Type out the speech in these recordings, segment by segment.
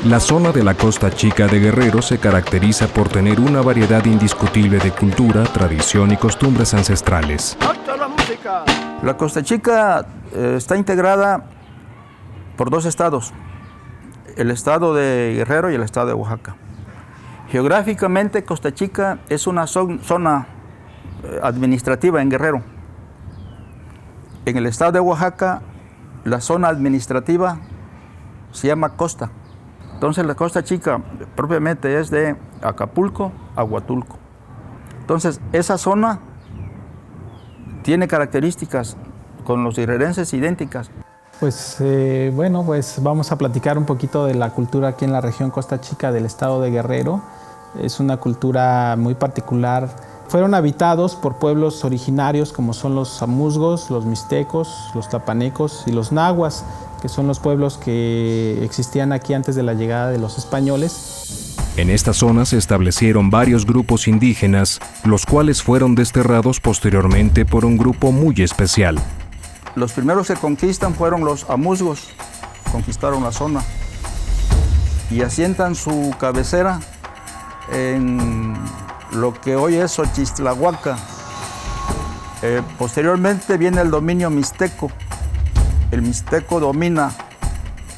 La zona de la Costa Chica de Guerrero se caracteriza por tener una variedad indiscutible de cultura, tradición y costumbres ancestrales. La Costa Chica está integrada por dos estados, el estado de Guerrero y el estado de Oaxaca. Geográficamente, Costa Chica es una zona administrativa en Guerrero. En el estado de Oaxaca, la zona administrativa se llama Costa. Entonces la Costa Chica propiamente es de Acapulco a Huatulco. Entonces esa zona tiene características con los guerrerenses idénticas. Pues bueno, pues vamos a platicar un poquito de la cultura aquí en la región Costa Chica del estado de Guerrero. Es una cultura muy particular. Fueron habitados por pueblos originarios como son los amuzgos, los mixtecos, los tlapanecos y los nahuas, que son los pueblos que existían aquí antes de la llegada de los españoles. En esta zona se establecieron varios grupos indígenas, los cuales fueron desterrados posteriormente por un grupo muy especial. Los primeros que conquistan fueron los amuzgos, conquistaron la zona y asientan su cabecera en lo que hoy es Xochistlahuaca. Posteriormente viene el dominio mixteco. El mixteco domina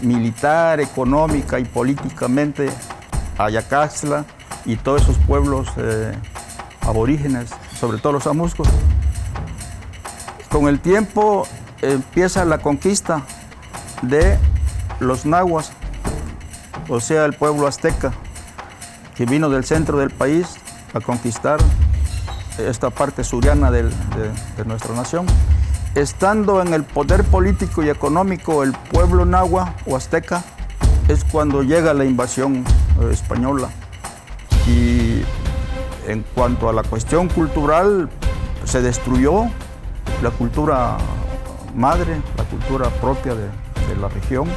militar, económica y políticamente Ayacaxtla y todos esos pueblos aborígenes, sobre todo los amuzgos. Con el tiempo empieza la conquista de los nahuas, o sea, el pueblo azteca, que vino del centro del país a conquistar esta parte suriana de nuestra nación. Estando en el poder político y económico el pueblo nahua o azteca, es cuando llega la invasión española. Y en cuanto a la cuestión cultural, se destruyó la cultura madre, la cultura propia de la región.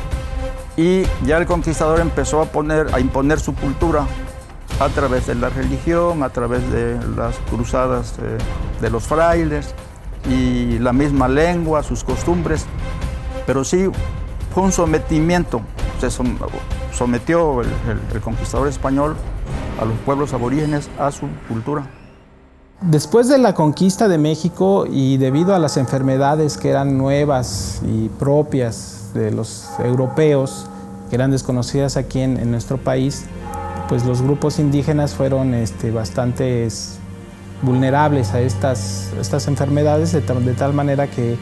Y ya el conquistador empezó a imponer su cultura a través de la religión, a través de las cruzadas de los frailes y la misma lengua, sus costumbres. Pero sí fue un sometimiento, se sometió el conquistador español a los pueblos aborígenes a su cultura. Después de la conquista de México y debido a las enfermedades que eran nuevas y propias de los europeos, que eran desconocidas aquí en nuestro país, pues los grupos indígenas fueron bastante vulnerables a estas enfermedades, de tal manera que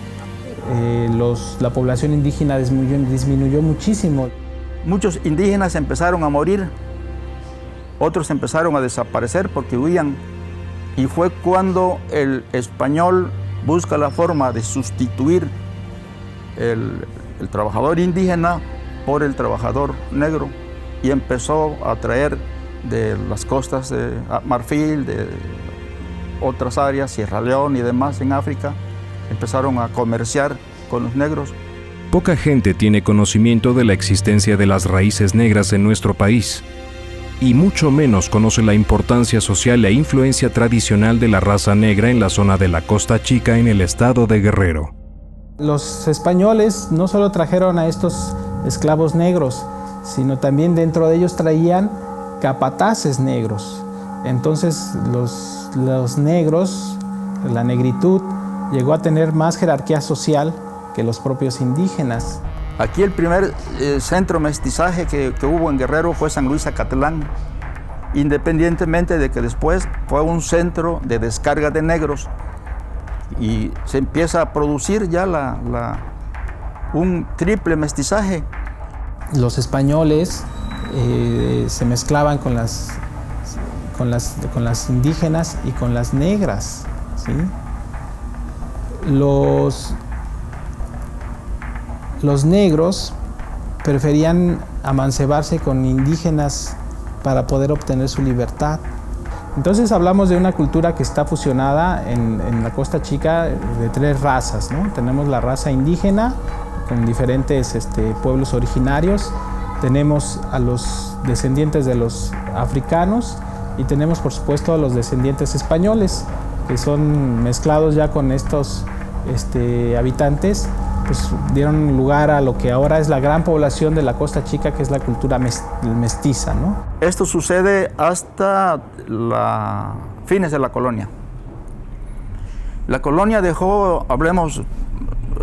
la población indígena disminuyó muchísimo. Muchos indígenas empezaron a morir, otros empezaron a desaparecer porque huían. Y fue cuando el español busca la forma de sustituir el trabajador indígena por el trabajador negro y empezó a traer de las costas de Marfil, de otras áreas, Sierra León y demás en África, empezaron a comerciar con los negros. Poca gente tiene conocimiento de la existencia de las raíces negras en nuestro país, y mucho menos conoce la importancia social e influencia tradicional de la raza negra en la zona de la Costa Chica en el estado de Guerrero. Los españoles no solo trajeron a estos esclavos negros, sino también dentro de ellos traían capataces negros. Entonces los negros, la negritud, llegó a tener más jerarquía social que los propios indígenas. Aquí el primer centro mestizaje que hubo en Guerrero fue San Luis Acatlán, independientemente de que después fue un centro de descarga de negros y se empieza a producir ya un triple mestizaje. Los españoles se mezclaban con las indígenas y con las negras, ¿sí? Los negros preferían amancebarse con indígenas para poder obtener su libertad. Entonces hablamos de una cultura que está fusionada en la Costa Chica de tres razas, ¿no? Tenemos la raza indígena con diferentes pueblos originarios, tenemos a los descendientes de los africanos y tenemos por supuesto a los descendientes españoles, que son mezclados ya con estos habitantes pues dieron lugar a lo que ahora es la gran población de la Costa Chica, que es la cultura mestiza, ¿no? Esto sucede hasta fines de la colonia. La colonia dejó, hablemos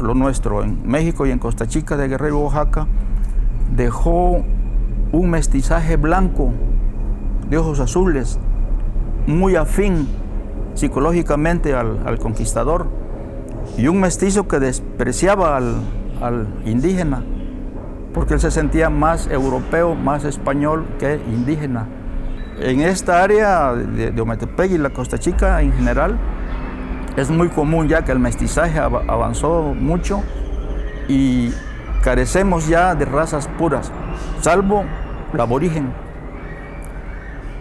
lo nuestro, en México y en Costa Chica de Guerrero, Oaxaca, dejó un mestizaje blanco de ojos azules, muy afín psicológicamente al conquistador, y un mestizo que despreciaba al indígena, porque él se sentía más europeo, más español que indígena. En esta área de Ometepec y la Costa Chica en general, es muy común ya que el mestizaje avanzó mucho y carecemos ya de razas puras, salvo la aborigen.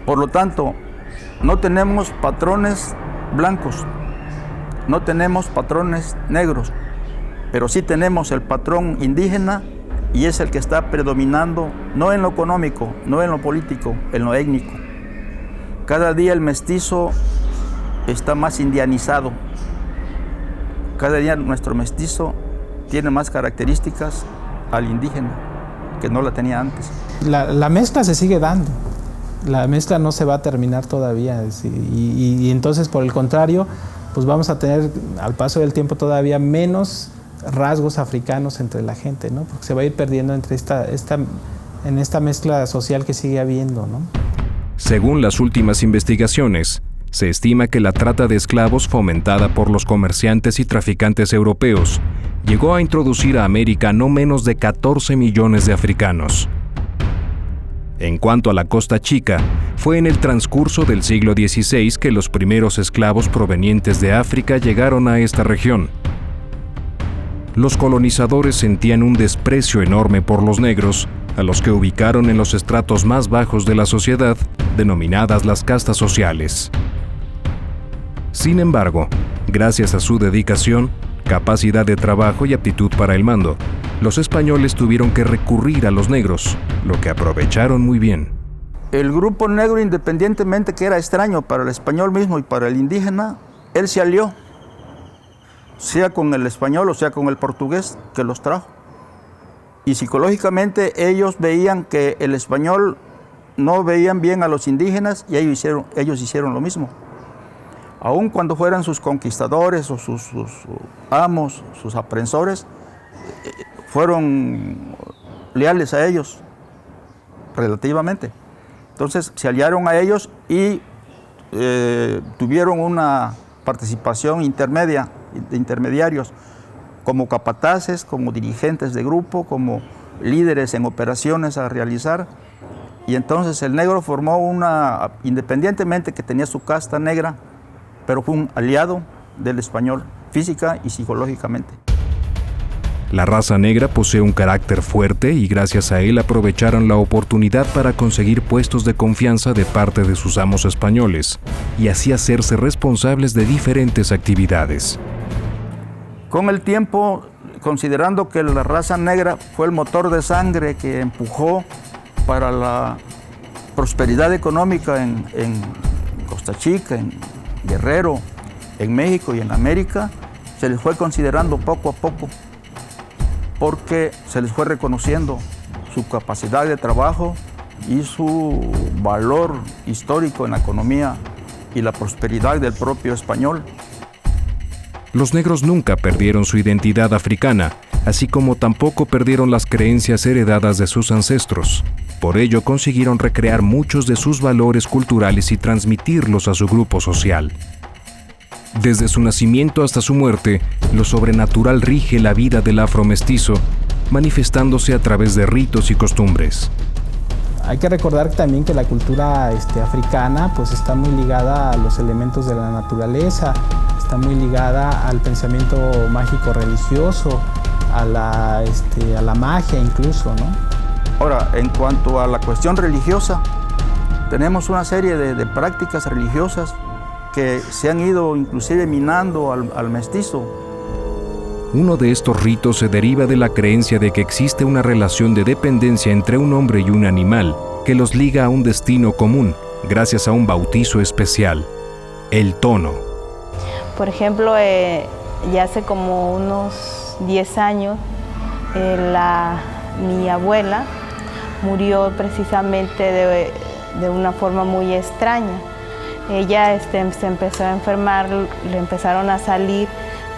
Por lo tanto, no tenemos patrones blancos, no tenemos patrones negros, pero sí tenemos el patrón indígena y es el que está predominando, no en lo económico, no en lo político, en lo étnico. Cada día el mestizo está más indianizado. Cada día nuestro mestizo tiene más características al indígena que no la tenía antes. La mezcla se sigue dando. La mezcla no se va a terminar todavía. Y entonces, por el contrario, pues vamos a tener al paso del tiempo todavía menos rasgos africanos entre la gente, ¿no? Porque se va a ir perdiendo entre en esta mezcla social que sigue habiendo, ¿no? Según las últimas investigaciones, se estima que la trata de esclavos fomentada por los comerciantes y traficantes europeos llegó a introducir a América no menos de 14 millones de africanos. En cuanto a la Costa Chica, fue en el transcurso del siglo XVI que los primeros esclavos provenientes de África llegaron a esta región. Los colonizadores sentían un desprecio enorme por los negros, a los que ubicaron en los estratos más bajos de la sociedad, denominadas las castas sociales. Sin embargo, gracias a su dedicación, capacidad de trabajo y aptitud para el mando, los españoles tuvieron que recurrir a los negros, lo que aprovecharon muy bien. El grupo negro, independientemente que era extraño para el español mismo y para el indígena, él se alió, sea con el español o sea con el portugués que los trajo. Y psicológicamente ellos veían que el español no veían bien a los indígenas y ellos hicieron lo mismo. Aun cuando fueran sus conquistadores o sus amos, sus aprensores, fueron leales a ellos, relativamente. Entonces se aliaron a ellos y tuvieron una participación intermedia, de intermediarios, como capataces, como dirigentes de grupo, como líderes en operaciones a realizar. Y entonces el negro formó independientemente que tenía su casta negra, pero fue un aliado del español, física y psicológicamente. La raza negra posee un carácter fuerte y gracias a él aprovecharon la oportunidad para conseguir puestos de confianza de parte de sus amos españoles y así hacerse responsables de diferentes actividades. Con el tiempo, considerando que la raza negra fue el motor de sangre que empujó para la prosperidad económica en Costa Chica, en Guerrero, en México y en América, se les fue considerando poco a poco, porque se les fue reconociendo su capacidad de trabajo y su valor histórico en la economía y la prosperidad del propio español. Los negros nunca perdieron su identidad africana, así como tampoco perdieron las creencias heredadas de sus ancestros. Por ello consiguieron recrear muchos de sus valores culturales y transmitirlos a su grupo social. Desde su nacimiento hasta su muerte, lo sobrenatural rige la vida del afromestizo, manifestándose a través de ritos y costumbres. Hay que recordar también que la cultura africana pues está muy ligada a los elementos de la naturaleza, está muy ligada al pensamiento mágico religioso, a la magia incluso, ¿no? Ahora, en cuanto a la cuestión religiosa, tenemos una serie de prácticas religiosas que se han ido inclusive minando al mestizo. Uno de estos ritos se deriva de la creencia de que existe una relación de dependencia entre un hombre y un animal que los liga a un destino común, gracias a un bautizo especial, el tono. Por ejemplo, ya hace como unos unos 10 años, mi abuela murió precisamente de una forma muy extraña. Ella se empezó a enfermar, le empezaron a salir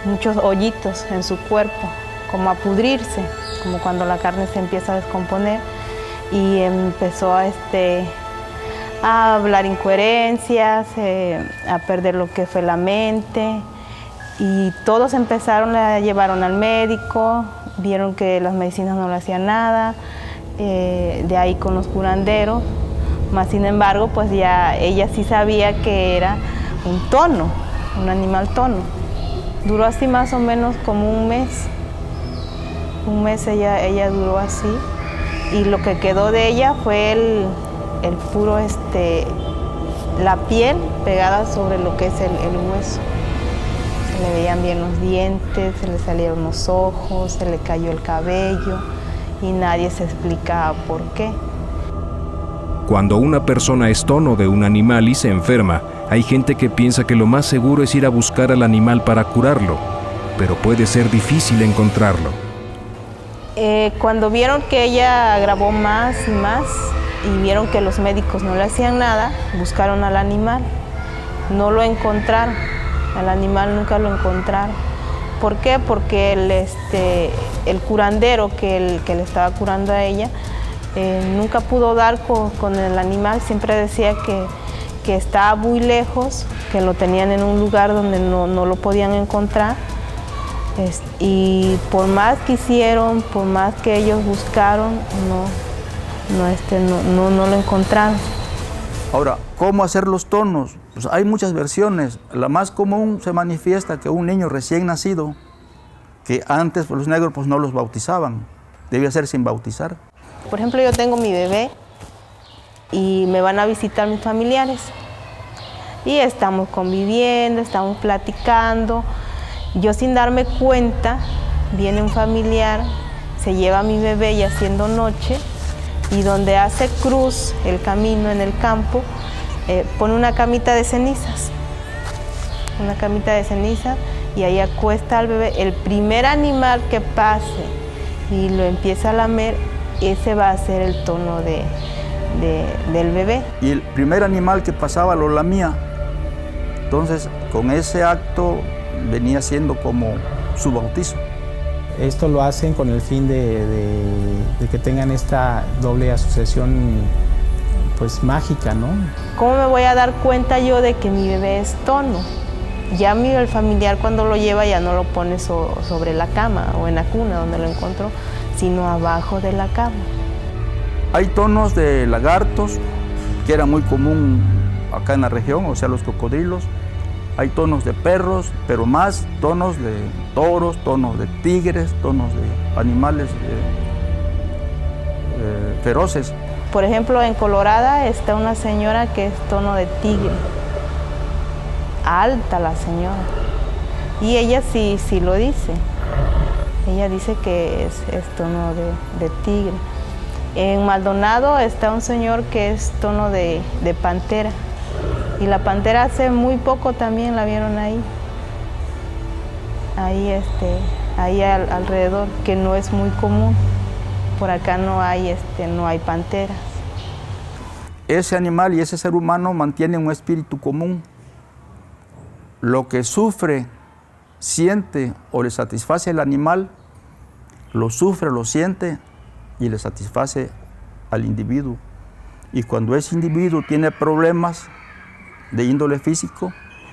muchos hoyitos en su cuerpo, como a pudrirse, como cuando la carne se empieza a descomponer, y empezó a hablar incoherencias, a perder lo que fue la mente, y todos la llevaron al médico, vieron que las medicinas no le hacían nada, de ahí con los curanderos, más sin embargo, pues ya ella sí sabía que era un tono, un animal tono. Duró así más o menos como un mes ella duró así, y lo que quedó de ella fue el puro, la piel pegada sobre lo que es el hueso. Se le veían bien los dientes, se le salieron los ojos, se le cayó el cabello y nadie se explicaba por qué. Cuando una persona es tono de un animal y se enferma, hay gente que piensa que lo más seguro es ir a buscar al animal para curarlo, pero puede ser difícil encontrarlo. Cuando vieron que ella agravó más y más y vieron que los médicos no le hacían nada, buscaron al animal. No lo encontraron, al animal nunca lo encontraron. ¿Por qué? Porque el curandero que le estaba curando a ella nunca pudo dar con el animal, siempre decía que estaba muy lejos, que lo tenían en un lugar donde no lo podían encontrar. Y por más que hicieron, por más que ellos buscaron, no lo encontraron. Ahora, ¿cómo hacer los tonos? Pues hay muchas versiones. La más común se manifiesta que un niño recién nacido, que antes los negros pues, no los bautizaban, debía ser sin bautizar. Por ejemplo, yo tengo mi bebé y me van a visitar mis familiares y estamos conviviendo, estamos platicando. Yo sin darme cuenta, viene un familiar, se lleva a mi bebé y haciendo noche, y donde hace cruz el camino en el campo, pone una camita de cenizas. Una camita de cenizas, y ahí acuesta al bebé. El primer animal que pase y lo empieza a lamer, ese va a ser el tono del bebé. Y el primer animal que pasaba lo lamía. Entonces, con ese acto venía siendo como su bautizo. Esto lo hacen con el fin de que tengan esta doble asociación pues mágica, ¿no? ¿Cómo me voy a dar cuenta yo de que mi bebé es tono? Ya el familiar cuando lo lleva ya no lo pone sobre la cama o en la cuna donde lo encontró, sino abajo de la cama. Hay tonos de lagartos, que era muy común acá en la región, o sea, los cocodrilos. Hay tonos de perros, pero más tonos de toros, tonos de tigres, tonos de animales feroces. Por ejemplo, en Colorada está una señora que es tono de tigre. Alta la señora. Y ella sí lo dice. Ella dice que es tono de tigre. En Maldonado está un señor que es tono de pantera. Y la pantera hace muy poco también la vieron ahí. Ahí alrededor, que no es muy común. Por acá no hay panteras. Ese animal y ese ser humano mantienen un espíritu común. Lo que sufre, siente o le satisface el animal, lo sufre, lo siente y le satisface al individuo. Y cuando ese individuo tiene problemas de índole físico,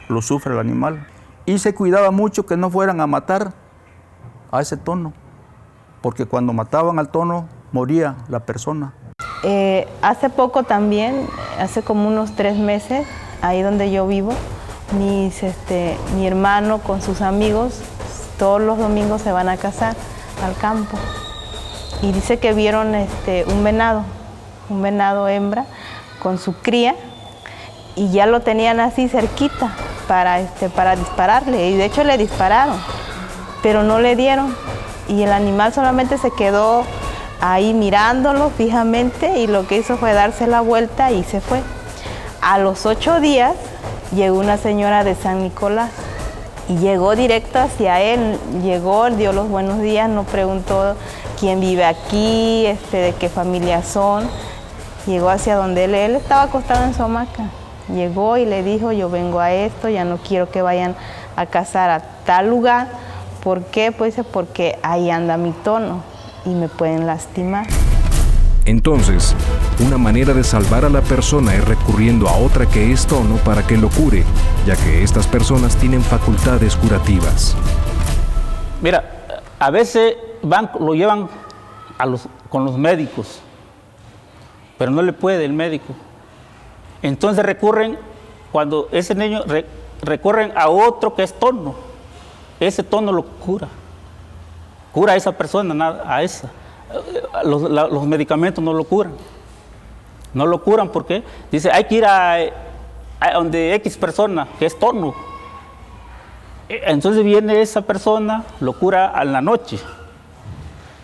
lo sufre el animal. Y se cuidaba mucho que no fueran a matar a ese tono, porque cuando mataban al tono, moría la persona. Hace poco también, hace como unos 3 meses, ahí donde yo vivo, mi hermano con sus amigos, todos los domingos se van a cazar al campo. Y dice que vieron un venado hembra con su cría, y ya lo tenían así cerquita para dispararle, y de hecho le dispararon, pero no le dieron, y el animal solamente se quedó ahí mirándolo fijamente, y lo que hizo fue darse la vuelta y se fue. A los 8 días llegó una señora de San Nicolás Y llegó directo hacia él, llegó, dio los buenos días, no preguntó quién vive aquí, de qué familia son. Llegó hacia donde él estaba acostado en su hamaca. Llegó y le dijo, yo vengo a esto, ya no quiero que vayan a cazar a tal lugar. ¿Por qué? Pues dice, porque ahí anda mi tono y me pueden lastimar. Entonces, una manera de salvar a la persona es recurriendo a otra que es tono para que lo cure, ya que estas personas tienen facultades curativas. Mira, a veces lo llevan con los médicos, pero no le puede el médico. Entonces recurren, cuando ese niño, recurren a otro que es tono. Ese tono lo cura a esa persona, a esa. Los medicamentos no lo curan. No lo curan porque dice, hay que ir a donde X persona, que es tono. Entonces viene esa persona, lo cura a la noche.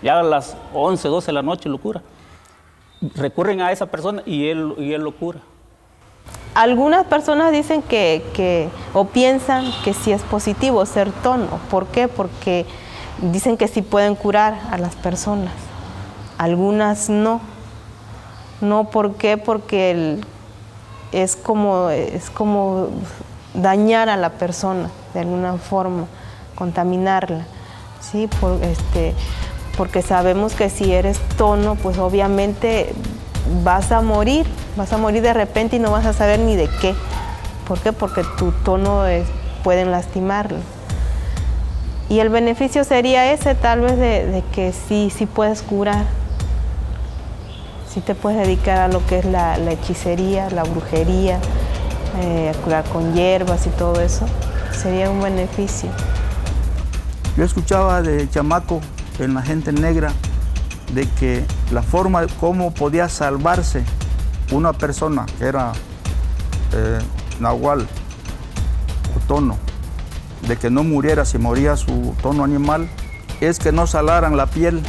Ya a las 11, 12 de la noche lo cura. Recurren a esa persona y él lo cura. Algunas personas dicen o piensan que sí es positivo ser tono. ¿Por qué? Porque dicen que sí pueden curar a las personas. Algunas no. No, ¿por qué? Porque es como dañar a la persona de alguna forma, contaminarla, ¿sí? Porque sabemos que si eres tono, pues obviamente vas a morir de repente y no vas a saber ni de qué. ¿Por qué? Porque tu tono pueden lastimarlo. Y el beneficio sería ese, tal vez, de que sí puedes curar. Sí te puedes dedicar a lo que es la hechicería, la brujería, curar con hierbas y todo eso. Sería un beneficio. Yo escuchaba de chamaco en la gente negra de que la forma de cómo podía salvarse una persona que era nahual o tono, de que no muriera si moría su tono animal, es que no salaran la piel,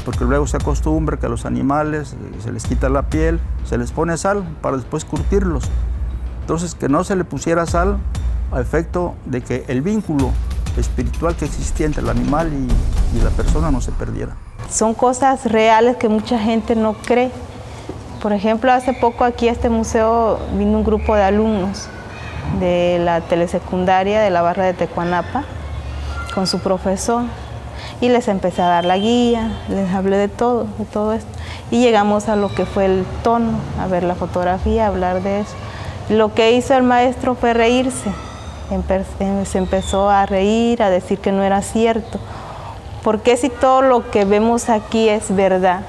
porque luego se acostumbra que a los animales se les quita la piel, se les pone sal para después curtirlos. Entonces, que no se le pusiera sal a efecto de que el vínculo espiritual que existía entre el animal y la persona no se perdiera. Son cosas reales que mucha gente no cree. Por ejemplo, hace poco aquí a este museo vino un grupo de alumnos de la telesecundaria de la barra de Tecuanapa con su profesor y les empecé a dar la guía, les hablé de todo esto y llegamos a lo que fue el tono, a ver la fotografía, a hablar de eso. Lo que hizo el maestro fue reírse, se empezó a reír, a decir que no era cierto. ¿Por qué si todo lo que vemos aquí es verdad?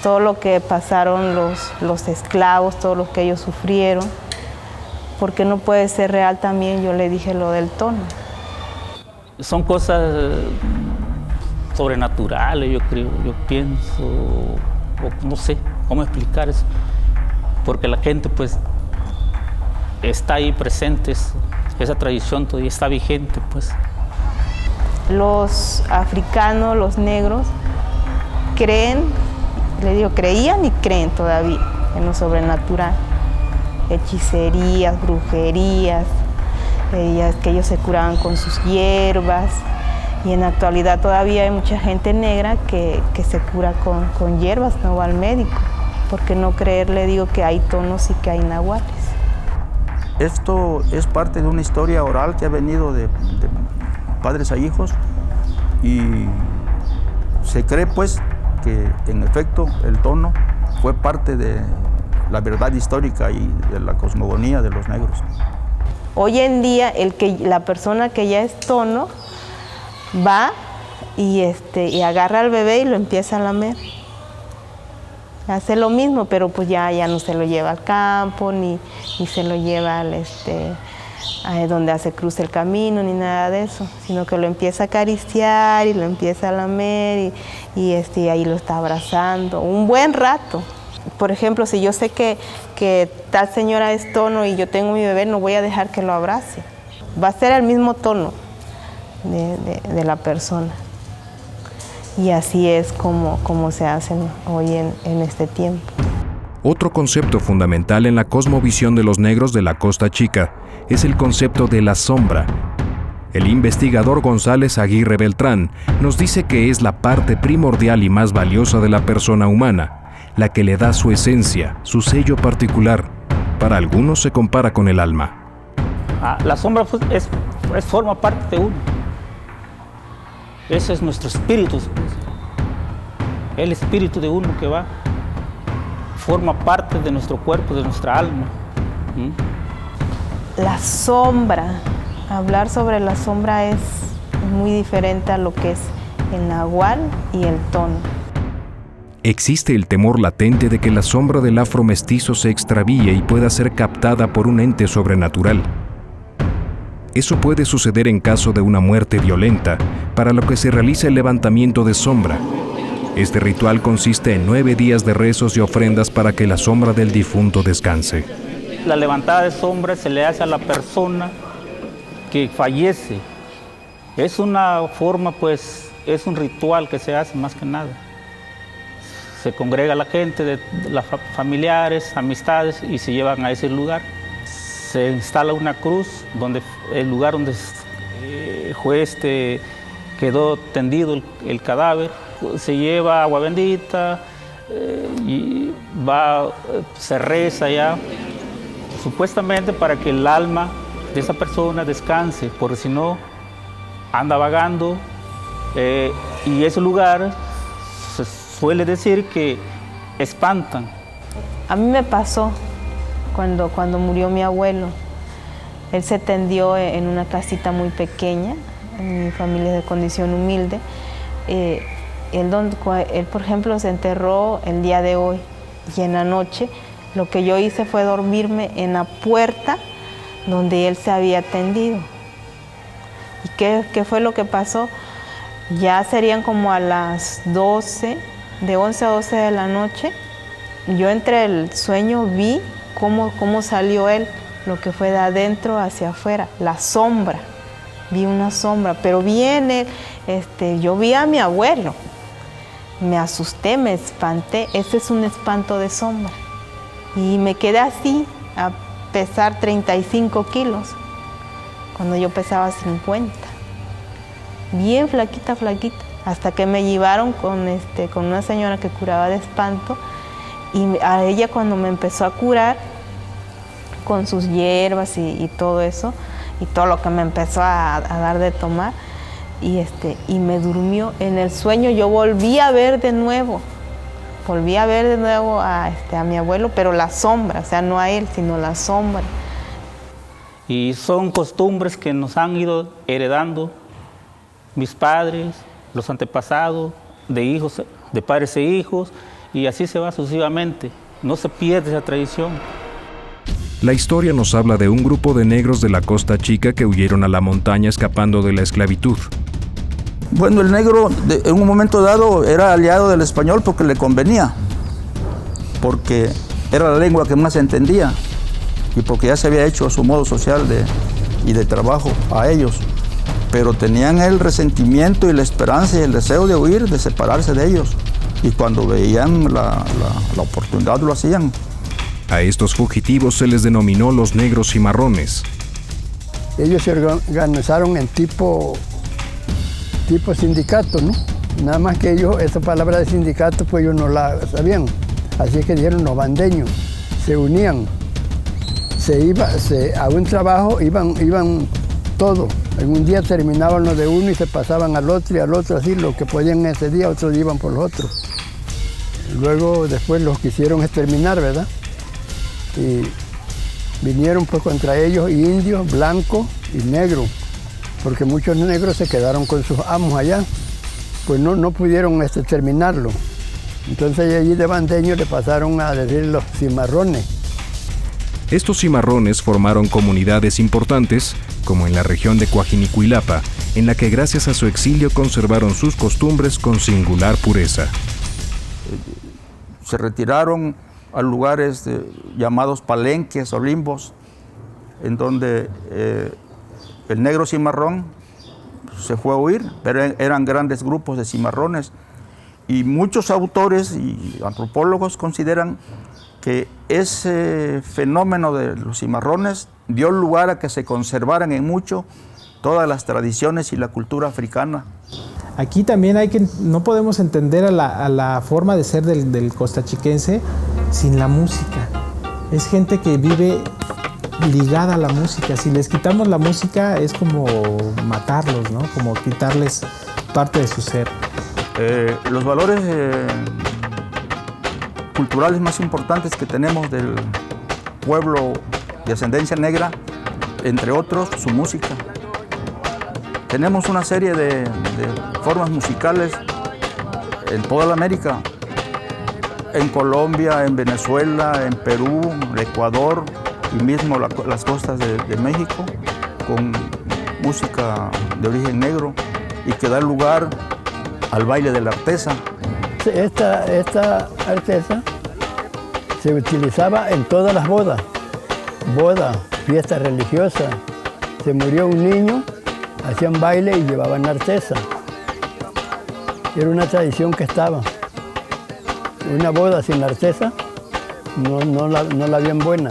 Todo lo que pasaron los esclavos, todo lo que ellos sufrieron, ¿por qué no puede ser real también? Yo le dije lo del tono. Son cosas sobrenaturales, yo creo, yo pienso, o no sé cómo explicar eso, porque la gente pues está ahí presente, esa tradición todavía está vigente, pues. Los africanos, los negros, creían y creen todavía en lo sobrenatural. Hechicerías, brujerías, que ellos se curaban con sus hierbas. Y en la actualidad todavía hay mucha gente negra que se cura con hierbas, no va al médico. ¿Por qué no creer? Le digo que hay tonos y que hay nahuales. Esto es parte de una historia oral que ha venido de padres a hijos y se cree pues que en efecto el tono fue parte de la verdad histórica y de la cosmogonía de los negros. Hoy en día la persona que ya es tono va y agarra al bebé y lo empieza a lamer. Hace lo mismo, pero pues ya no se lo lleva al campo, ni se lo lleva a donde cruza el camino, ni nada de eso, sino que lo empieza a acariciar y lo empieza a lamer y ahí lo está abrazando un buen rato. Por ejemplo, si yo sé que tal señora es tono y yo tengo mi bebé, no voy a dejar que lo abrace. Va a ser el mismo tono de la persona. Y así es como se hacen hoy en este tiempo. Otro concepto fundamental en la cosmovisión de los negros de la Costa Chica es el concepto de la sombra. El investigador González Aguirre Beltrán nos dice que es la parte primordial y más valiosa de la persona humana, la que le da su esencia, su sello particular. Para algunos se compara con el alma. La sombra pues, forma parte de uno. Ese es nuestro espíritu. El espíritu de uno que forma parte de nuestro cuerpo, de nuestra alma. La sombra, hablar sobre la sombra es muy diferente a lo que es el nahual y el tono. Existe el temor latente de que la sombra del afromestizo se extravíe y pueda ser captada por un ente sobrenatural. Eso puede suceder en caso de una muerte violenta, para lo que se realiza el levantamiento de sombra. Este ritual consiste en 9 días de rezos y ofrendas para que la sombra del difunto descanse. La levantada de sombra se le hace a la persona que fallece. Es una forma, pues, es un ritual que se hace más que nada. Se congrega la gente, de las familiares, amistades, y se llevan a ese lugar. Se instala una cruz, donde el lugar donde quedó tendido el cadáver. Se lleva agua bendita y se reza ya, supuestamente para que el alma de esa persona descanse, porque si no anda vagando, y ese lugar se suele decir que espantan. A mí me pasó cuando murió mi abuelo. Él se tendió en una casita muy pequeña, mi familia es de condición humilde. Él, por ejemplo, se enterró el día de hoy, y en la noche lo que yo hice fue dormirme en la puerta donde él se había tendido. ¿Y qué fue lo que pasó? Ya serían como a las 12, de 11 a 12 de la noche. Yo entre el sueño vi cómo salió él, lo que fue de adentro hacia afuera, la sombra. Vi una sombra, pero viene, yo vi a mi abuelo. Me asusté, me espanté. Ese es un espanto de sombra. Y me quedé así, a pesar 35 kilos, cuando yo pesaba 50. Bien flaquita, hasta que me llevaron con una señora que curaba de espanto, y a ella cuando me empezó a curar con sus hierbas y todo eso, y todo lo que me empezó a dar de tomar, y me durmió. En el sueño yo volví a ver de nuevo a mi abuelo, pero la sombra, o sea, no a él, sino la sombra. Y son costumbres que nos han ido heredando mis padres, los antepasados, de padres e hijos, y así se va sucesivamente. No se pierde esa tradición. La historia nos habla de un grupo de negros de la Costa Chica que huyeron a la montaña escapando de la esclavitud. Bueno, el negro en un momento dado era aliado del español porque le convenía, porque era la lengua que más se entendía y porque ya se había hecho su modo social y de trabajo a ellos. Pero tenían el resentimiento y la esperanza y el deseo de huir, de separarse de ellos. Y cuando veían la oportunidad lo hacían. A estos fugitivos se les denominó los negros cimarrones. Ellos se organizaron en tipo sindicato, ¿no? Nada más que ellos, esa palabra de sindicato, pues ellos no la sabían. Así que dijeron los bandeños, se unían, a un trabajo iban todos. En un día terminaban lo de uno y se pasaban al otro y al otro, así, lo que podían ese día, otros iban por los otros. Luego, después los quisieron exterminar, ¿verdad? Y vinieron pues contra ellos indios, blancos y negros, porque muchos negros se quedaron con sus amos allá, pues no pudieron terminarlo. Entonces allí de bandeños le pasaron a decir los cimarrones. Estos cimarrones formaron comunidades importantes, como en la región de Coajinicuilapa, en la que gracias a su exilio conservaron sus costumbres con singular pureza. Se retiraron a lugares llamados palenques o limbos, en donde el negro cimarrón se fue a huir, pero eran grandes grupos de cimarrones. Y muchos autores y antropólogos consideran que ese fenómeno de los cimarrones dio lugar a que se conservaran en mucho todas las tradiciones y la cultura africana. Aquí también no podemos entender a la forma de ser del costachiquense sin la música. Es gente que vive ligada a la música. Si les quitamos la música es como matarlos, ¿no? Como quitarles parte de su ser. Los valores culturales más importantes que tenemos del pueblo de ascendencia negra, entre otros, su música. Tenemos una serie de formas musicales en toda la América, en Colombia, en Venezuela, en Perú, en Ecuador y mismo las costas de México, con música de origen negro y que da lugar al baile de la artesa. Esta artesa se utilizaba en todas las bodas, fiestas religiosas. Se murió un niño, hacían baile y llevaban artesa. Era una tradición que estaba. Una boda sin artesa no la habían buena.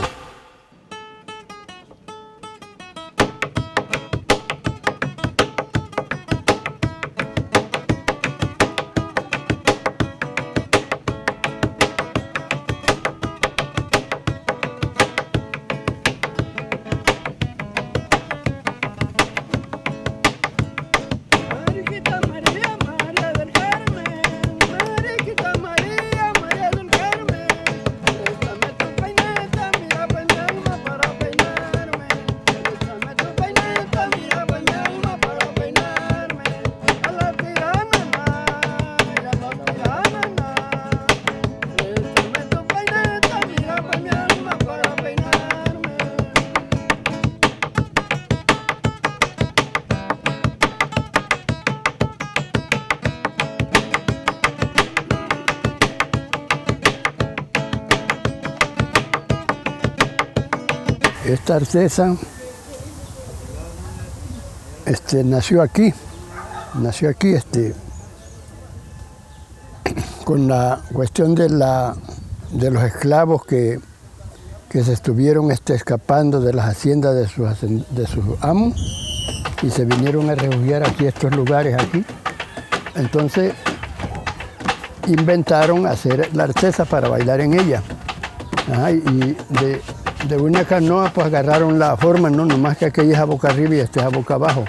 Esta artesa nació aquí con la cuestión de los esclavos que se estuvieron escapando de las haciendas de sus amos y se vinieron a refugiar aquí a estos lugares aquí. Entonces inventaron hacer la artesa para bailar en ella. Y de una canoa pues agarraron la forma, no nomás que aquella es a boca arriba y esta es a boca abajo.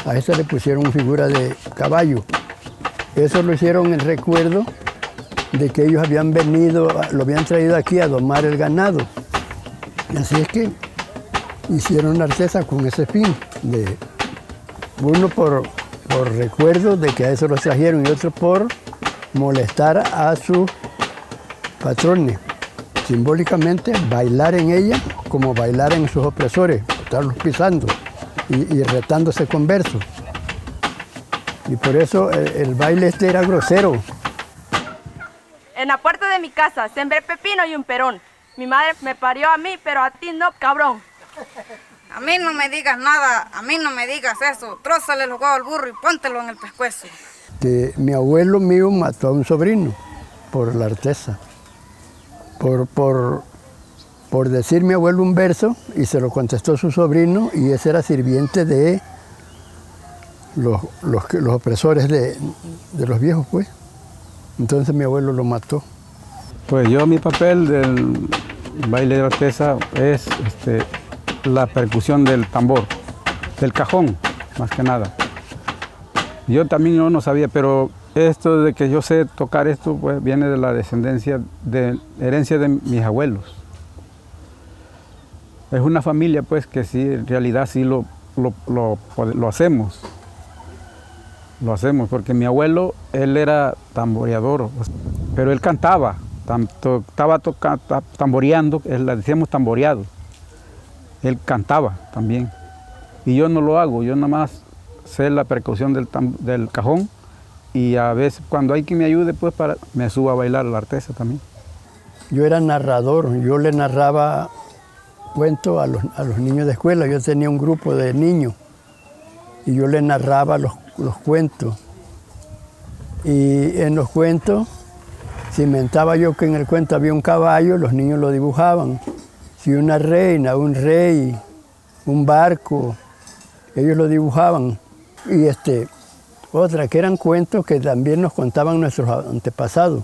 A esta le pusieron figura de caballo. Eso lo hicieron en recuerdo de que ellos habían venido, lo habían traído aquí a domar el ganado. Así es que hicieron la artesa con ese fin, uno por recuerdo de que a eso los trajeron y otro por molestar a sus patrones. Simbólicamente bailar en ella como bailar en sus opresores, estarlos pisando y retándose con versos. Y por eso el baile era grosero. En la puerta de mi casa sembré pepino y un perón. Mi madre me parió a mí, pero a ti no, cabrón. A mí no me digas nada, a mí no me digas eso. Trózale los huevos al burro y póntelo en el pescuezo. Mi abuelo mío mató a un sobrino por la artesa. Por decir mi abuelo un verso y se lo contestó su sobrino y ese era sirviente de los opresores de los viejos, pues. Entonces mi abuelo lo mató. Pues mi papel del baile de la artesa es la percusión del tambor, del cajón, más que nada. Yo también no sabía, pero esto de que yo sé tocar esto, pues viene de la descendencia, de herencia de mis abuelos. Es una familia, pues, que sí, en realidad sí lo hacemos. Lo hacemos, porque mi abuelo, él era tamboreador, pero él cantaba, estaba tamboreando, le decíamos tamboreado. Él cantaba también. Y yo no lo hago, yo nada más sé la percusión del cajón y a veces cuando hay quien me ayude, pues me subo a bailar la artesa también. Yo era narrador, yo le narraba cuentos a los niños de escuela. Yo tenía un grupo de niños y yo le narraba los cuentos. Y en los cuentos Si inventaba yo que en el cuento había un caballo, los niños lo dibujaban. Si una reina, un rey, un barco, ellos lo dibujaban. Y otra, que eran cuentos que también nos contaban nuestros antepasados.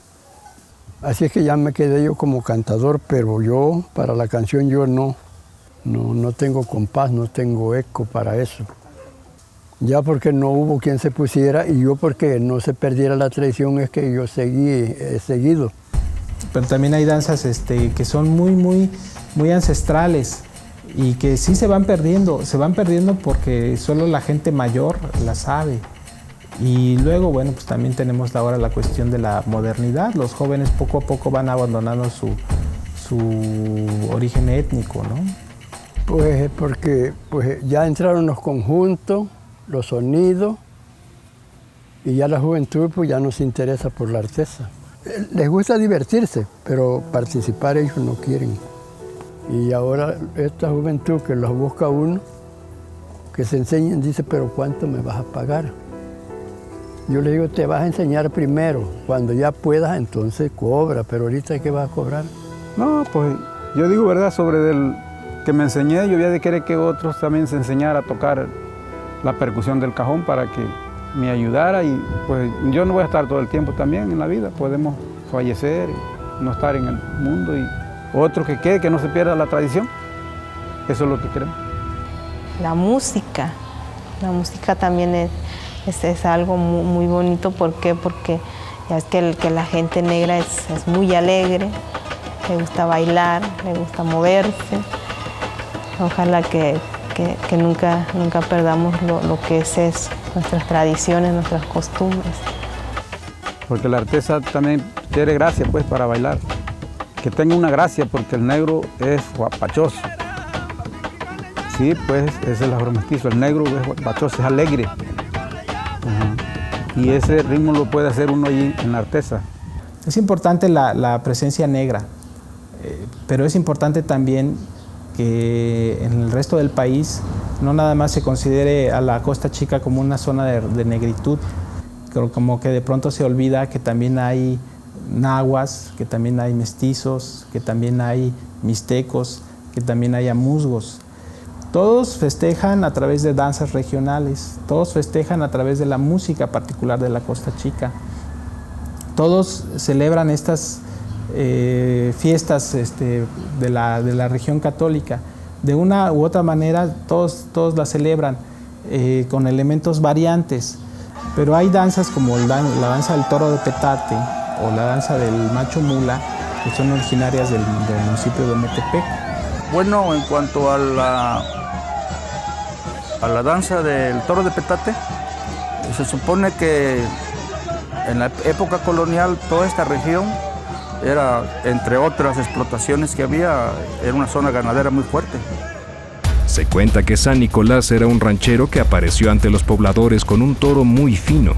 Así es que ya me quedé yo como cantador, pero yo, para la canción, yo no tengo compás, no tengo eco para eso. Ya porque no hubo quien se pusiera y yo porque no se perdiera la tradición es que yo he seguido. Pero también hay danzas que son muy ancestrales y que sí se van perdiendo porque solo la gente mayor la sabe. Y luego, bueno, pues también tenemos ahora la cuestión de la modernidad. Los jóvenes poco a poco van abandonando su origen étnico, ¿no? Pues porque ya entraron los conjuntos, los sonidos, y ya la juventud pues ya no se interesa por la artesa. Les gusta divertirse, pero participar ellos no quieren. Y ahora esta juventud que los busca uno, que se enseñen, dice, pero ¿cuánto me vas a pagar? Yo le digo, te vas a enseñar primero, cuando ya puedas entonces cobra, pero ahorita ¿qué vas a cobrar? No, pues yo digo verdad sobre el que me enseñé, yo había de querer que otros también se enseñaran a tocar la percusión del cajón para que me ayudara y pues yo no voy a estar todo el tiempo también en la vida, podemos fallecer, no estar en el mundo y otro que quede, que no se pierda la tradición, eso es lo que queremos. La música también es algo muy bonito, ¿por qué? Porque ya es que la gente negra es muy alegre, le gusta bailar, le gusta moverse, ojalá que nunca perdamos lo que es eso, nuestras tradiciones, nuestras costumbres. Porque la artesa también tiene gracia pues para bailar, que tenga una gracia porque el negro es guapachoso. Sí, pues ese es el afromestizo, el negro es guapachoso, es alegre. Y ese ritmo lo puede hacer uno allí en la artesa. Es importante la presencia negra, pero es importante también que en el resto del país no nada más se considere a la Costa Chica como una zona de negritud, como que de pronto se olvida que también hay nahuas, que también hay mestizos, que también hay mixtecos, que también hay amuzgos. Todos festejan a través de danzas regionales, todos festejan a través de la música particular de la Costa Chica. Todos celebran estas fiestas de la región católica. De una u otra manera, todos las celebran con elementos variantes, pero hay danzas como la danza del toro de petate o la danza del macho mula, que son originarias del municipio de Metepec. Bueno, en cuanto a la danza del toro de petate, se supone que en la época colonial toda esta región era, entre otras explotaciones que había, era una zona ganadera muy fuerte. Se cuenta que San Nicolás era un ranchero que apareció ante los pobladores con un toro muy fino,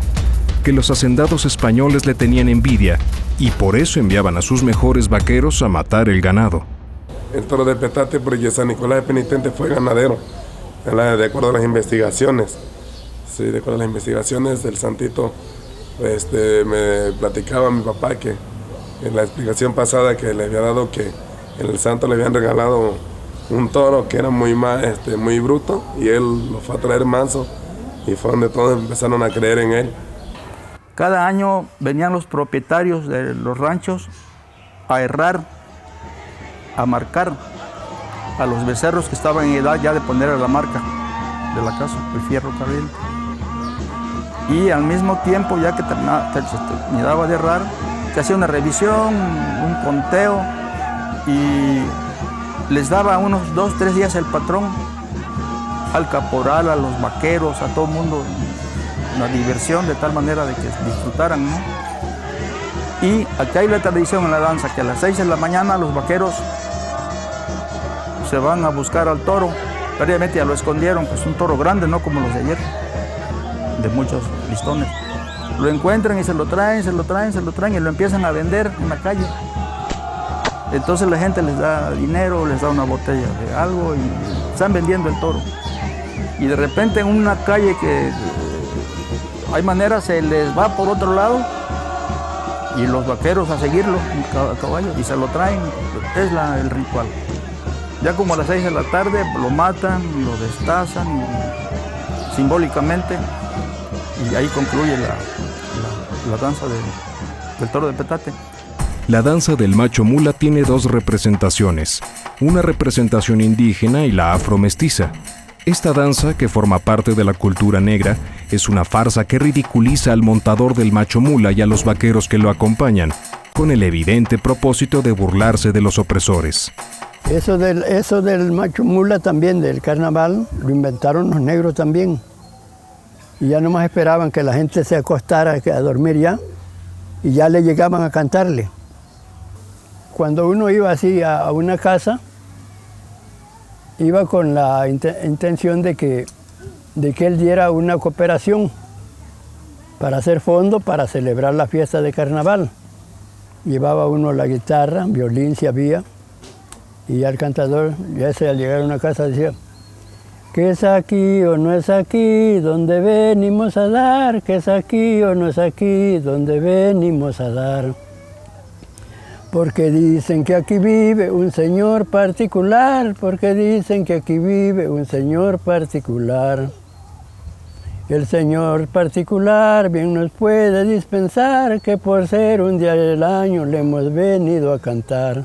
que los hacendados españoles le tenían envidia y por eso enviaban a sus mejores vaqueros a matar el ganado. El toro de petate, porque San Nicolás de Penitente fue ganadero, de acuerdo a las investigaciones. Sí, de acuerdo a las investigaciones, el santito me platicaba a mi papá que en la explicación pasada que le había dado que en el santo le habían regalado un toro que era muy bruto y él lo fue a traer manso y fue donde todos empezaron a creer en él. Cada año venían los propietarios de los ranchos a herrar, a marcar a los becerros que estaban en edad ya de poner a la marca de la casa, el fierro caliente. Y al mismo tiempo, ya que terminaba de herrar, se hacía una revisión, un conteo y les daba unos 2-3 días el patrón al caporal, a los vaqueros, a todo el mundo, una diversión de tal manera de que disfrutaran, ¿no? Y aquí hay la tradición en la danza que a las 6 de la mañana los vaqueros se van a buscar al toro. Previamente ya lo escondieron, pues un toro grande, no como los de ayer, de muchos listones. Lo encuentran y se lo traen y lo empiezan a vender en la calle. Entonces la gente les da dinero, les da una botella de algo y están vendiendo el toro. Y de repente en una calle que hay manera se les va por otro lado, y los vaqueros a seguirlo a caballo y se lo traen. Es el ritual. Ya como a las 6 de la tarde lo matan, lo destazan simbólicamente y ahí concluye la danza del toro de petate. La danza del macho mula tiene dos representaciones, una representación indígena y la afromestiza. Esta danza, que forma parte de la cultura negra, es una farsa que ridiculiza al montador del macho mula y a los vaqueros que lo acompañan, con el evidente propósito de burlarse de los opresores. Eso del macho mula también, del carnaval, lo inventaron los negros también. Y ya nomás esperaban que la gente se acostara a dormir ya, y ya le llegaban a cantarle. Cuando uno iba así a una casa, iba con la intención de que él diera una cooperación para hacer fondo para celebrar la fiesta de carnaval. Llevaba uno la guitarra, violín si había, y ya el cantador, ya al llegar a una casa decía: ¿qué es aquí o no es aquí donde venimos a dar? ¿Qué es aquí o no es aquí donde venimos a dar? Porque dicen que aquí vive un señor particular, porque dicen que aquí vive un señor particular. El señor particular bien nos puede dispensar, que por ser un día del año le hemos venido a cantar.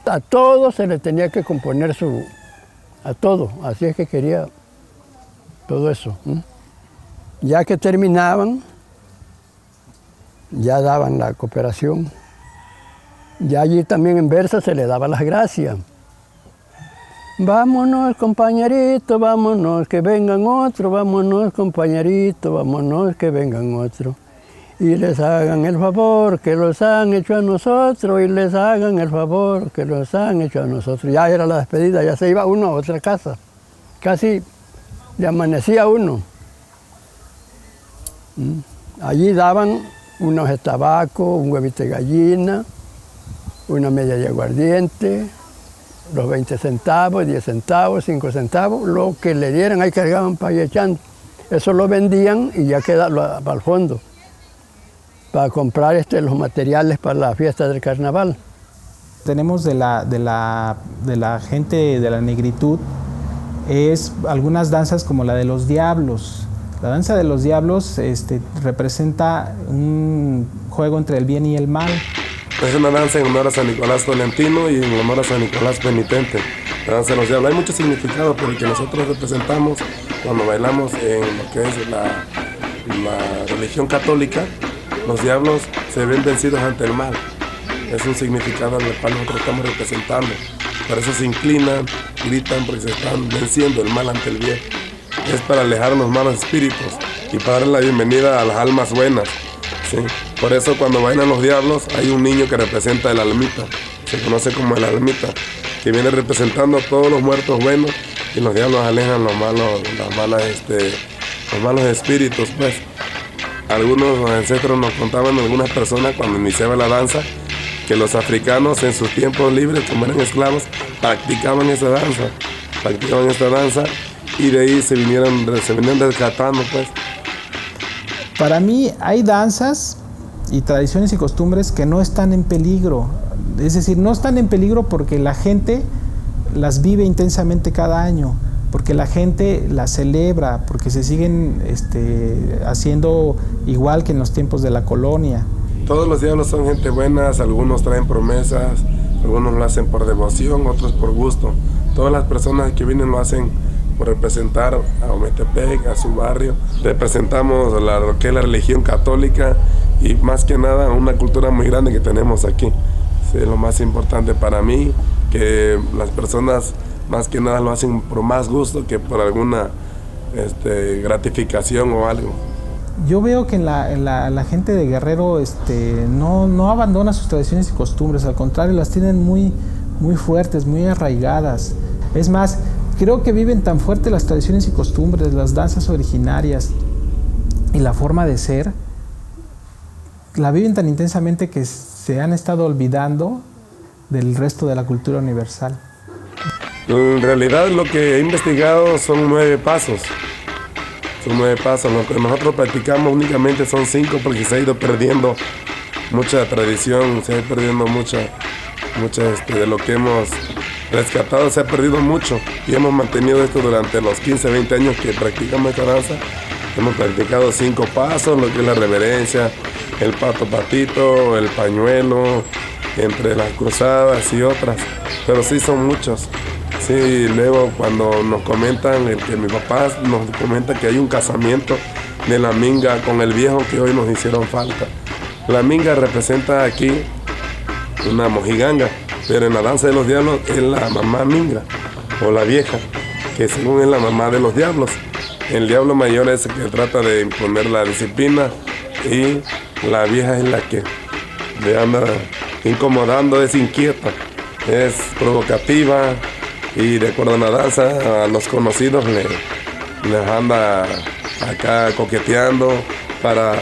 A todo se le tenía que componer a todo, así es que quería todo eso. Ya que terminaban, ya daban la cooperación. Ya allí también en verso se le daba las gracias. Vámonos, compañerito, vámonos, que vengan otros, vámonos, compañerito, vámonos, que vengan otros. Y les hagan el favor que los han hecho a nosotros, y les hagan el favor que los han hecho a nosotros. Ya era la despedida, ya se iba uno a otra casa. Casi le amanecía uno. Allí daban unos de tabaco, un huevito de gallina, una media de aguardiente, los 20 centavos, 10 centavos, 5 centavos, lo que le dieran, ahí cargaban para ir echando. Eso lo vendían y ya quedaba al fondo, para comprar los materiales para la fiesta del carnaval. Tenemos de la gente de la negritud es algunas danzas como la de los diablos. La danza de los diablos representa un juego entre el bien y el mal. Es una danza en honor a San Nicolás Tolentino y en honor a San Nicolás Penitente. La danza de los diablos. Hay mucho significado por el que nosotros representamos cuando bailamos en lo que es la religión católica. Los diablos se ven vencidos ante el mal. Es un significado en el cual nosotros estamos representando. Por eso se inclinan, gritan, porque se están venciendo el mal ante el bien. Es para alejar a los malos espíritus y para darle la bienvenida a las almas buenas. ¿Sí? Por eso cuando bailan los diablos hay un niño que representa el almita, se conoce como el almita, que viene representando a todos los muertos buenos y los diablos alejan los malos espíritus. Pues. Algunos ancestros nos contaban, algunas personas cuando iniciaba la danza, que los africanos en sus tiempos libres, como eran esclavos, practicaban esta danza y de ahí se venían rescatando, pues. Para mí hay danzas y tradiciones y costumbres que no están en peligro. Es decir, no están en peligro porque la gente las vive intensamente cada año, porque la gente las celebra, porque se siguen haciendo igual que en los tiempos de la colonia. Todos los diablos son gente buena, algunos traen promesas, algunos lo hacen por devoción, otros por gusto. Todas las personas que vienen lo hacen por representar a Ometepec, a su barrio. Representamos lo que es la religión católica y más que nada una cultura muy grande que tenemos aquí. Sí, lo más importante para mí, que las personas más que nada lo hacen por más gusto que por alguna gratificación o algo. Yo veo que la gente de Guerrero no abandona sus tradiciones y costumbres, al contrario, las tienen muy, muy fuertes, muy arraigadas. Es más, creo que viven tan fuerte las tradiciones y costumbres, las danzas originarias y la forma de ser, la viven tan intensamente que se han estado olvidando del resto de la cultura universal. En realidad lo que he investigado son 9 pasos. Son 9 pasos. Lo que nosotros practicamos únicamente son 5 porque se ha ido perdiendo mucha tradición, se ha ido perdiendo mucha de lo que hemos rescatado, se ha perdido mucho y hemos mantenido esto durante los 15, 20 años que practicamos esta danza. Hemos practicado 5 pasos, lo que es la reverencia, el pato patito, el pañuelo, entre las cruzadas y otras, pero sí son muchos. Sí, luego cuando nos comentan, que mi papá nos comenta que hay un casamiento de la minga con el viejo que hoy nos hicieron falta. La minga representa aquí una mojiganga, pero en la danza de los diablos es la mamá minga o la vieja, que según es la mamá de los diablos. El diablo mayor es el que trata de imponer la disciplina y la vieja es la que le anda incomodando, es inquieta, es provocativa y de acuerdo a la danza a los conocidos les anda acá coqueteando para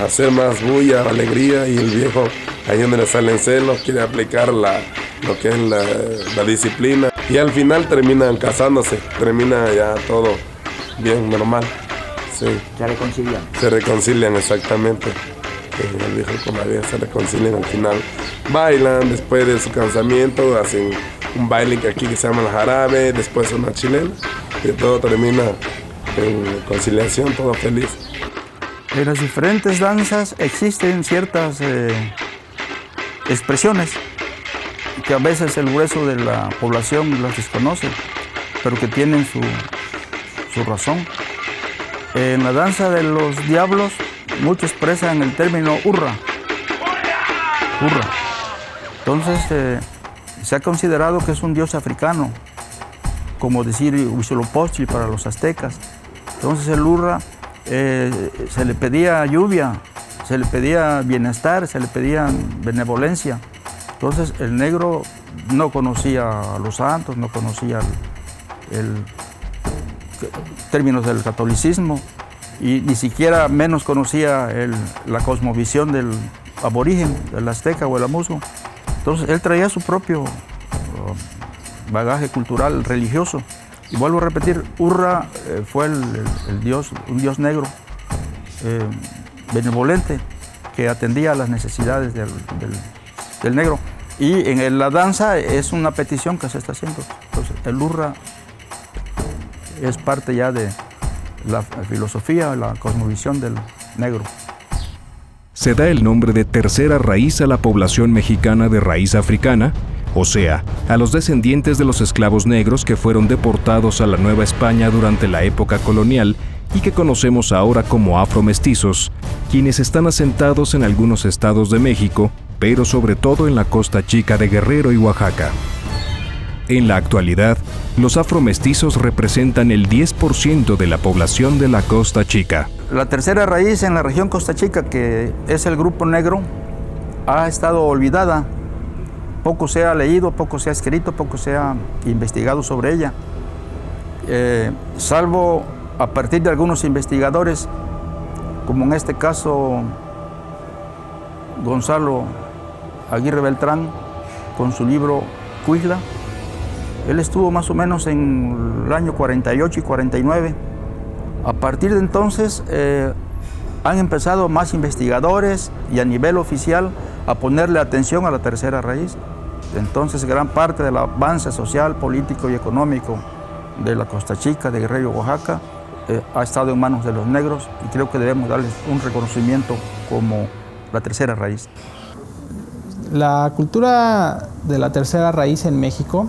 hacer más bulla, alegría, y el viejo ahí donde le salen celos quiere aplicar lo que es la disciplina y al final terminan casándose, termina ya todo bien normal. Sí. ¿Se reconcilian? Se reconcilian, exactamente. El viejo con la vieja se reconcilian al final. Bailan después de su casamiento, hacen un baile que aquí se llama el jarabe, después una chilena y todo termina en conciliación, todo feliz. En las diferentes danzas existen ciertas expresiones que a veces el grueso de la población las desconoce, pero que tienen su razón. En la danza de los diablos, muchos expresan el término hurra. Hurra. Entonces, se ha considerado que es un dios africano, como decir Huitzilopochtli para los aztecas. Entonces, el hurra se le pedía lluvia, se le pedía bienestar, se le pedía benevolencia. Entonces, el negro no conocía a los santos, no conocía términos del catolicismo y ni siquiera menos conocía la cosmovisión del aborigen, del azteca o el amuso. Entonces él traía su propio bagaje cultural religioso. Y vuelvo a repetir, Urra fue un dios negro, benevolente, que atendía a las necesidades del negro. Y en la danza es una petición que se está haciendo. Entonces el Urra es parte ya de la filosofía, la cosmovisión del negro. Se da el nombre de tercera raíz a la población mexicana de raíz africana, o sea, a los descendientes de los esclavos negros que fueron deportados a la Nueva España durante la época colonial y que conocemos ahora como afromestizos, quienes están asentados en algunos estados de México, pero sobre todo en la Costa Chica de Guerrero y Oaxaca. En la actualidad, los afromestizos representan el 10% de la población de la Costa Chica. La tercera raíz en la región Costa Chica, que es el grupo negro, ha estado olvidada. Poco se ha leído, poco se ha escrito, poco se ha investigado sobre ella. Salvo a partir de algunos investigadores, como en este caso Gonzalo Aguirre Beltrán, con su libro Cuixla. Él estuvo más o menos en el año 48 y 49. A partir de entonces han empezado más investigadores y a nivel oficial a ponerle atención a la tercera raíz. Entonces gran parte del avance social, político y económico de la Costa Chica, de Guerrero y Oaxaca, ha estado en manos de los negros y creo que debemos darles un reconocimiento como la tercera raíz. La cultura de la tercera raíz en México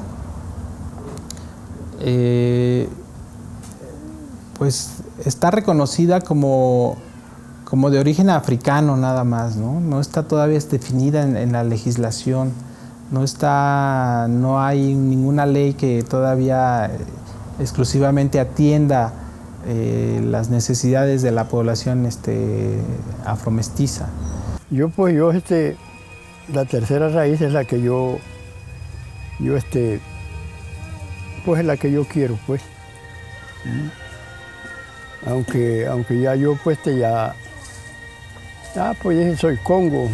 pues está reconocida como de origen africano nada más, ¿no? No está todavía definida en la legislación, no hay ninguna ley que todavía exclusivamente atienda las necesidades de la población afromestiza. La tercera raíz es la que pues es la que yo quiero, pues. Aunque ya yo, pues, pues soy Congo,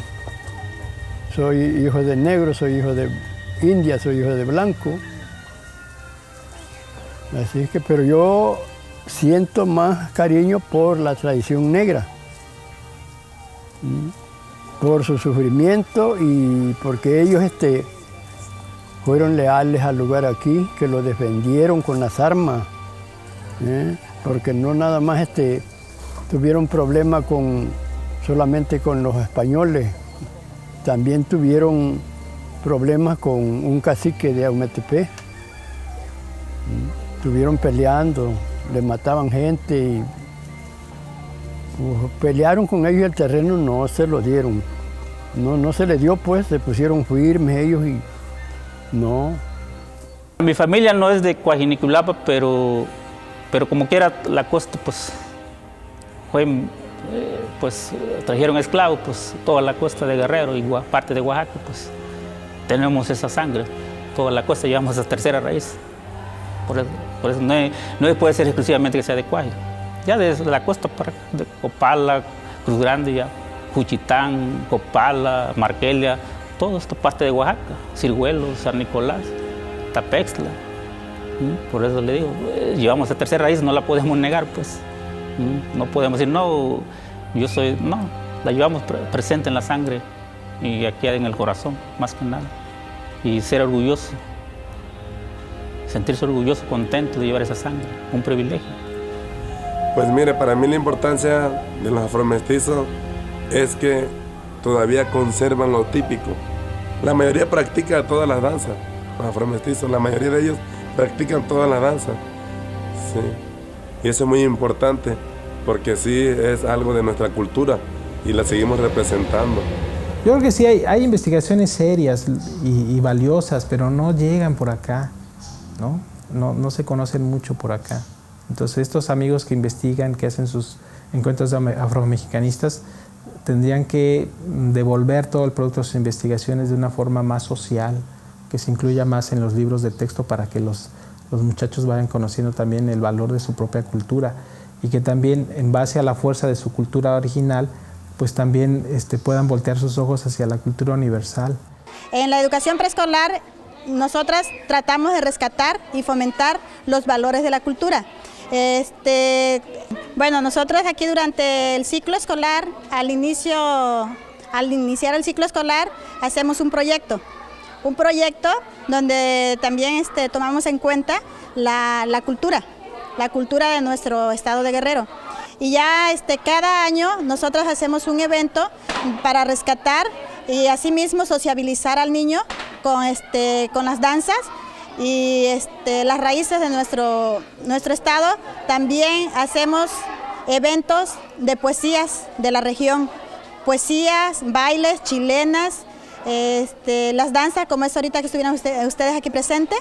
soy hijo de negro, soy hijo de India, soy hijo de blanco. Así que, pero yo siento más cariño por la tradición negra. por su sufrimiento y porque ellos fueron leales al lugar aquí, que lo defendieron con las armas, porque no nada más tuvieron problema solamente con los españoles, también tuvieron problemas con un cacique de Aumetepec. Estuvieron peleando, le mataban gente y pelearon con ellos, el terreno no se lo dieron. No se le dio, pues, se pusieron firmes ellos y no. Mi familia no es de Coajiniculapa, pero como quiera la costa, pues, trajeron esclavos, pues, toda la costa de Guerrero y parte de Oaxaca, pues, tenemos esa sangre. Toda la costa llevamos esa tercera raíz. Por eso no puede ser exclusivamente que sea de Cuaji. Ya desde la costa para de Copala, Cruz Grande, ya, Juchitán, Copala, Marquelia, toda esta parte de Oaxaca, Ciruelos, San Nicolás, Tapextla. Por eso le digo, llevamos esa tercera raíz, no la podemos negar, pues. No podemos decir, no, la llevamos presente en la sangre y aquí en el corazón, más que nada. Y ser orgulloso, sentirse orgulloso, contento de llevar esa sangre, un privilegio. Pues mire, para mí la importancia de los afromestizos es que todavía conservan lo típico. La mayoría practica todas las danzas, los afromestizos, la mayoría de ellos practican todas las danzas. Sí. Y eso es muy importante, porque sí es algo de nuestra cultura y la seguimos representando. Yo creo que sí hay investigaciones serias y valiosas, pero no llegan por acá, no se conocen mucho por acá. Entonces estos amigos que investigan, que hacen sus encuentros afromexicanistas, tendrían que devolver todo el producto de sus investigaciones de una forma más social, que se incluya más en los libros de texto para que los muchachos vayan conociendo también el valor de su propia cultura y que también en base a la fuerza de su cultura original, pues también puedan voltear sus ojos hacia la cultura universal. En la educación preescolar, nosotras tratamos de rescatar y fomentar los valores de la cultura. Bueno, nosotros aquí durante el ciclo escolar, al iniciar el ciclo escolar, hacemos un proyecto donde también tomamos en cuenta la cultura de nuestro estado de Guerrero. Y ya cada año nosotros hacemos un evento para rescatar y asimismo sociabilizar al niño con las danzas y las raíces de nuestro estado. También hacemos eventos de poesías de la región, poesías, bailes, chilenas, las danzas, como es ahorita que estuvieron ustedes aquí presentes.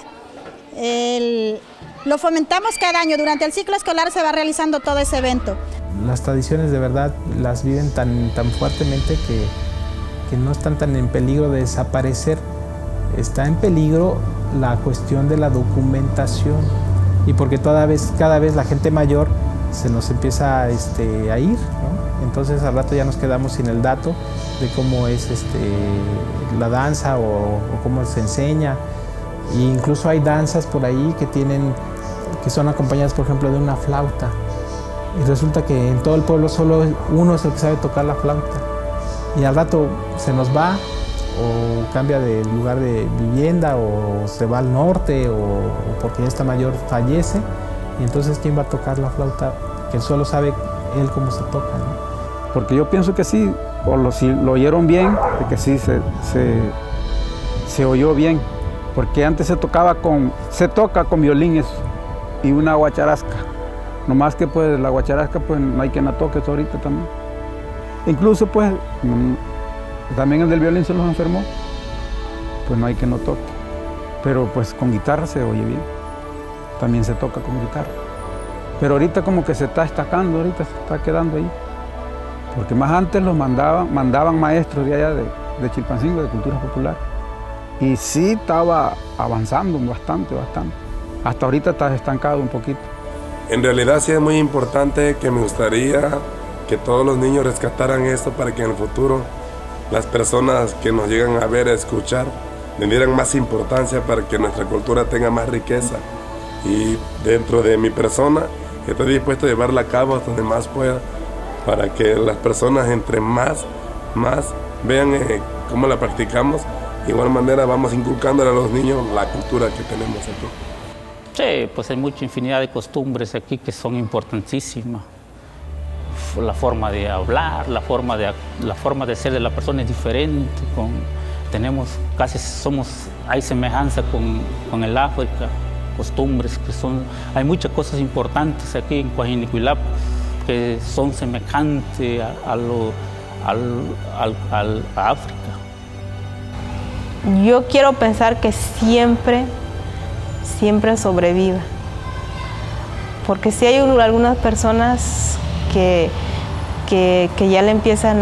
Lo fomentamos cada año, durante el ciclo escolar se va realizando todo ese evento. Las tradiciones de verdad las viven tan fuertemente que no están tan en peligro de desaparecer. Está en peligro la cuestión de la documentación y porque cada vez la gente mayor se nos empieza a ir, ¿no? Entonces al rato ya nos quedamos sin el dato de cómo es la danza o cómo se enseña. E incluso hay danzas por ahí que son acompañadas, por ejemplo, de una flauta. Y resulta que en todo el pueblo solo uno es el que sabe tocar la flauta. Y al rato se nos va o cambia de lugar de vivienda o se va al norte o porque ya está mayor fallece. Y entonces, ¿quién va a tocar la flauta? Que solo sabe él cómo se toca, ¿no? Porque yo pienso que sí, si lo oyeron bien, de que sí se oyó bien. Porque antes se toca con violín y una guacharasca. No más que pues la guacharasca pues no hay quien la toque ahorita también. Incluso pues también el del violín se los enfermó, pues no hay quien lo toque. Pero pues con guitarra se oye bien, también se toca con guitarra. Pero ahorita como que se está destacando, ahorita se está quedando ahí. Porque más antes los mandaban maestros de allá de Chilpancingo, de cultura popular. Y sí estaba avanzando bastante. Hasta ahorita está estancado un poquito. En realidad sí es muy importante, que me gustaría que todos los niños rescataran esto para que en el futuro las personas que nos llegan a ver, a escuchar, le dieran más importancia para que nuestra cultura tenga más riqueza. Y dentro de mi persona estoy dispuesto a llevarla a cabo hasta donde más pueda, para que las personas entre más vean cómo la practicamos. De igual manera vamos inculcándole a los niños la cultura que tenemos aquí. Sí, pues hay mucha infinidad de costumbres aquí que son importantísimas. La forma de hablar, la forma de ser de la persona es diferente. Hay semejanza con el África, costumbres que son. Hay muchas cosas importantes aquí en Coajinicuilapa que son semejantes a África. Yo quiero pensar que siempre sobreviva, porque si hay algunas personas que ya le empiezan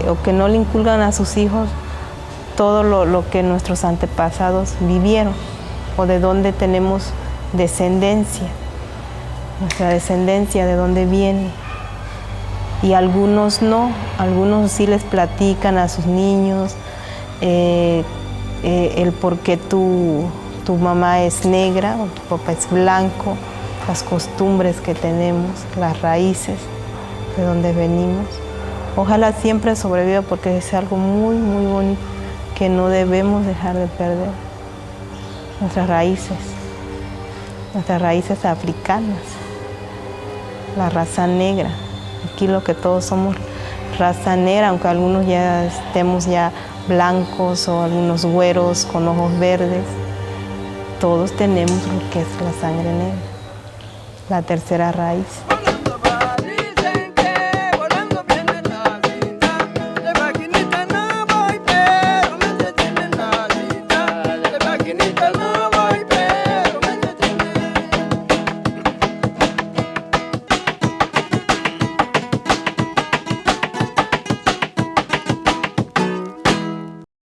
o que no le inculcan a sus hijos todo lo que nuestros antepasados vivieron o de dónde tenemos descendencia, nuestra descendencia de dónde viene. Y algunos no, algunos sí les platican a sus niños el por qué tu mamá es negra o tu papá es blanco, las costumbres que tenemos, las raíces de donde venimos. Ojalá siempre sobreviva porque es algo muy, muy bonito que no debemos dejar de perder. Nuestras raíces africanas, la raza negra. Aquí lo que todos somos raza negra, aunque algunos ya estemos ya blancos o algunos güeros con ojos verdes, todos tenemos lo que es la sangre negra, la tercera raíz.